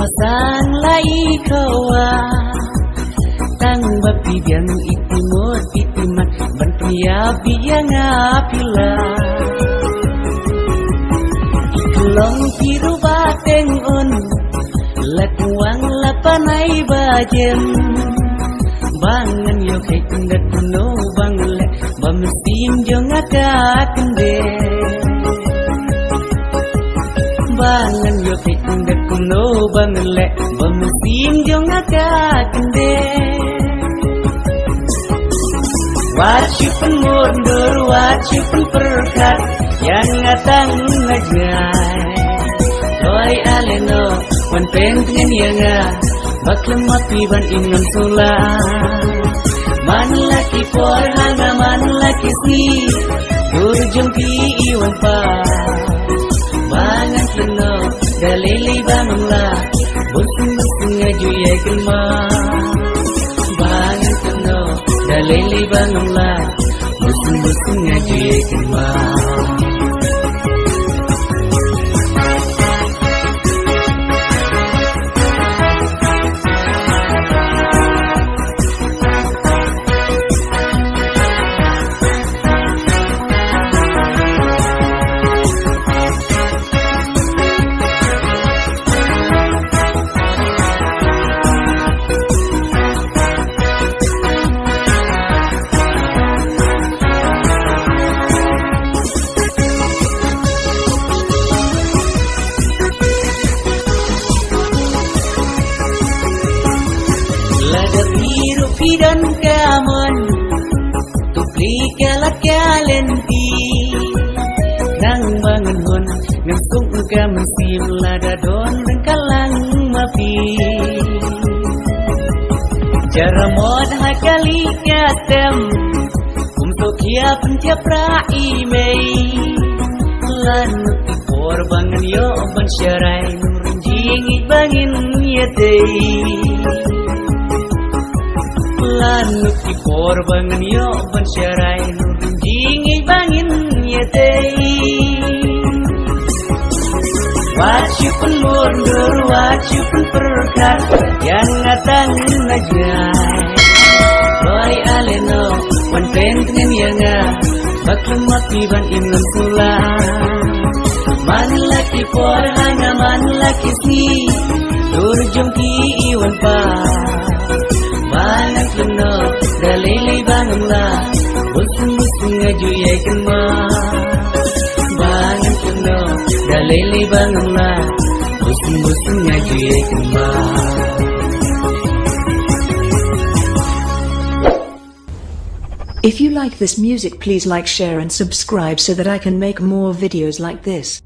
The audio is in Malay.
masang lai kawa tang bapi biang itu mot itu mat ban pria biang apila long piru bateng on lakuang lapanai bajem bangan yo kek ndat no bangle bamsim jong akakende bangan yo kek ndat no bangle bamsim jong akakende wajiban mundur wajiban perkat yang ngatang ngajai loy aleno wan pengen yanga baklam mati ban ingan sula man laki por hanga man laki si durjumpi iwan pa bangan pleno dalili bangunla busung ngaju ye kelma bangan pleno dalili bangunla busung ngaju ye kelma. Pidan kamon tukli kalat kalenti nang bangun hon ngesung kam sim lada don kalang mapi cara mod hakali katem untuk dia pencap rai mei lan por bangun yo ban syarai nurjing bangin yetei lanuk di korbangan yo bersyarai nurjingi bangin yetei wajibun mundur wajibun perkat yang ngatang ngajai loy aleno wan pengen yanga baklam mati ban ingan sula man laki por hanga man laki si durjumki iwan pa bangan pleno dalili bangunla busung ngaju ye kelma bangan pleno dalili bangunla busung ngaju ye kelma. If you like this music, please like, share and subscribe so that I can make more videos like this.